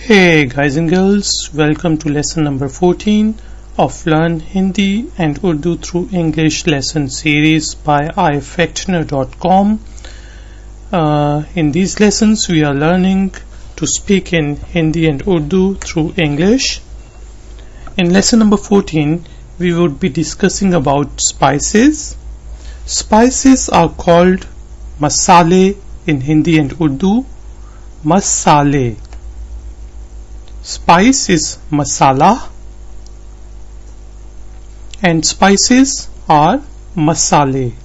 Hey guys and girls, welcome to lesson number 14 of Learn Hindi and Urdu through English lesson series by ifactner.com. In these lessons we are learning to speak in Hindi and Urdu through English. In lesson number 14 we would be discussing about spices. Spices are called masale in Hindi and Urdu. Masale. Spice is masala and spices are masale.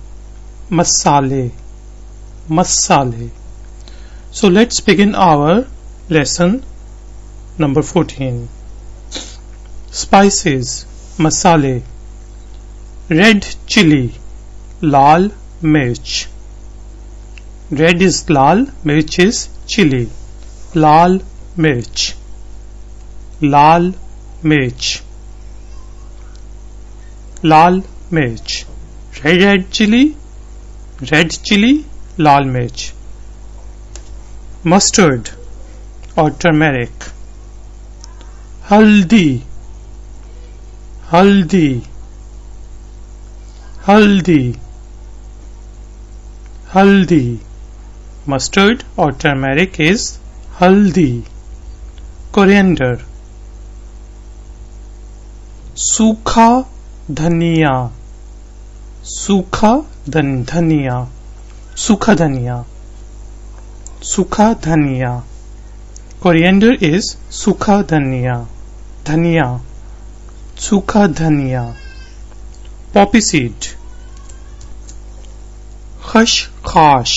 So let's begin our lesson number 14. Spices, masale. Red chili, lal mirch. Red is lal, mirch is chili. Lal mirch. Lal mirch. Lal mirch. Red chili, lal mirch. Mustard or turmeric. Haldi. Mustard or turmeric is haldi. Coriander. सूखा धनिया. Coriander is सूखा धनिया. सूखा धनिया. Poppy seed. खसखस.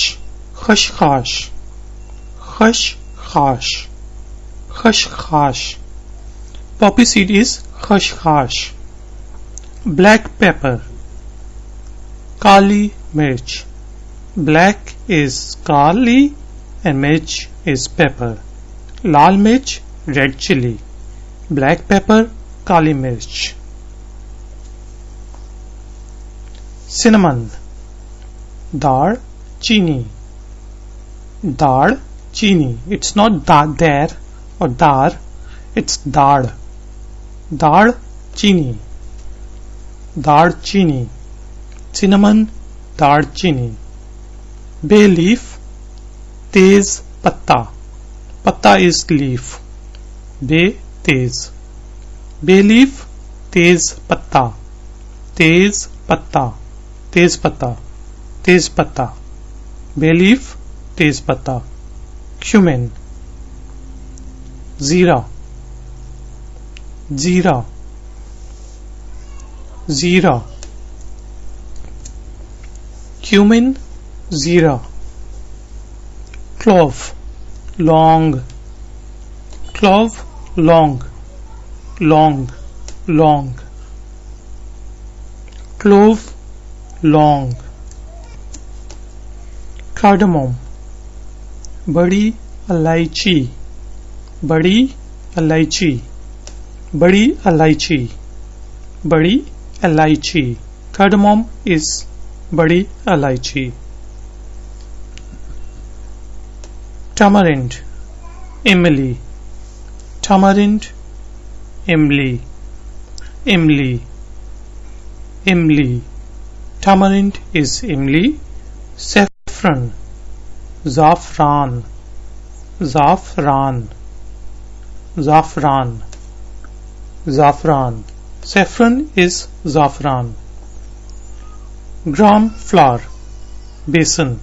Poppy seed is खसखस. Black pepper. Kali mirch. Black is kali and mirch is pepper. Lal mirch, red chili. Black pepper, kali mirch. Cinnamon. Dar chini. It's not dar or dar, it's dar. Dar chini. Cinnamon, dar chini. Bay leaf, tez patta. Patta is leaf. Bay leaf, tez patta. Bay leaf, tez patta. Cumin. Zira. Cumin, zira. Clove, long. Clove, long. Clove, long. Cardamom. Badi elaichi. Badi elaichi. Cardamom is badi elaichi. Tamarind. Imli. Tamarind is imli. Saffron. Zafran. Saffron is zafran. Gram flour. Besan.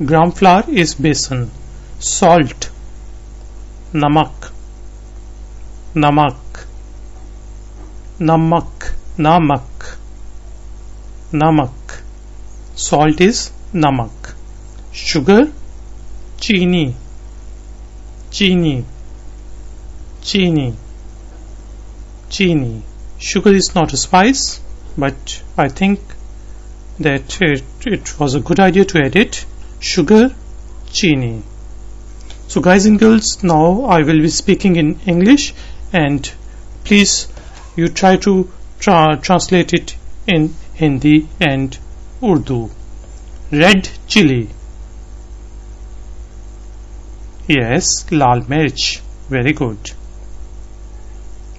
Gram flour is besan. Salt. Namak. Salt is namak. Sugar. Chini. Sugar is not a spice, but I think that it was a good idea to add it. Sugar, chini. So guys and girls, now I will be speaking in English and please you try to translate it in Hindi and Urdu. Red chili. Yes, lal mirch. Very good.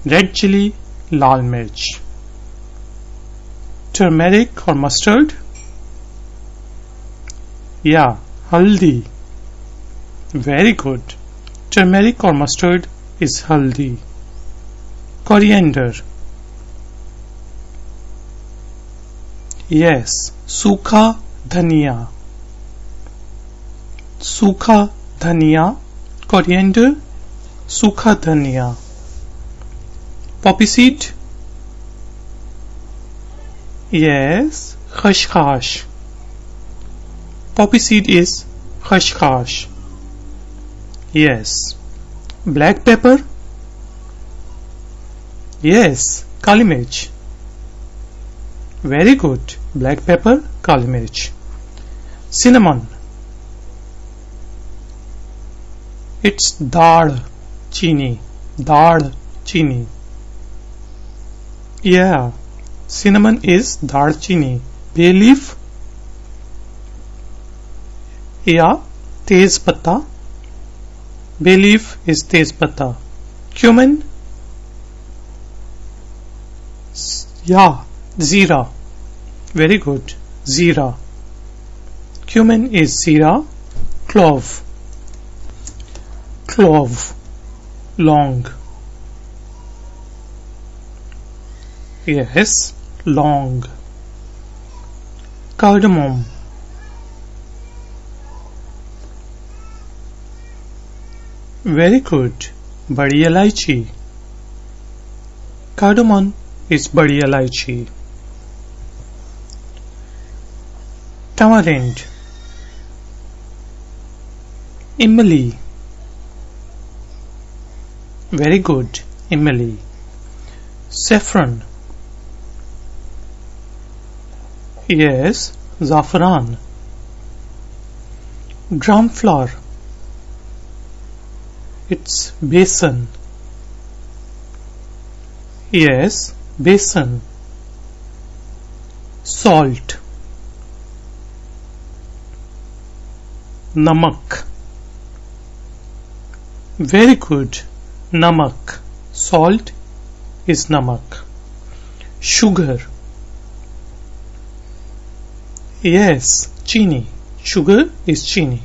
Red chili, lal mirch. Turmeric or mustard? Yeah, haldi. Very good. Turmeric or mustard is haldi. Coriander. Yes, सूखा धनिया. सूखा धनिया. Coriander, सूखा धनिया. Poppy seed. Yes, khashkhash. Poppy seed is khashkhash. Yes. Black pepper. Yes, kali mirch. Very good. Black pepper, kali mirch. Cinnamon. It's dal chini. Dal chini. Yeah. Cinnamon is dal chini. Bay leaf. Yeah. Tez patta. Bay leaf is tez patta. Cumin. Yeah. Zira. Very good. Zira. Cumin is zira. Clove. Clove. Long. Yes. Long. Cardamom. Very good. Badi elaichi. Cardamom is badi elaichi. Tamarind. Imli. Very good. Imli. Saffron. Yes. Zafran. Gram flour. It's besan. Yes. Besan. Salt. Namak. Very good. Namak. Salt is namak. Sugar. Yes, chini. Sugar is chini.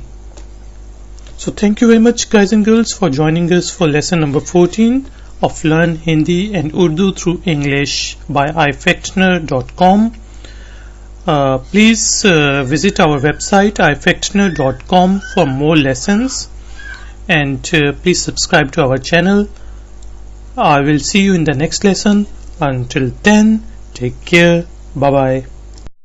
So thank you very much guys and girls for joining us for lesson number 14 of Learn Hindi and Urdu through English by ifactner.com. Please visit our website ifactner.com for more lessons, and please subscribe to our channel. I will see you in the next lesson. Until then, take care. Bye bye.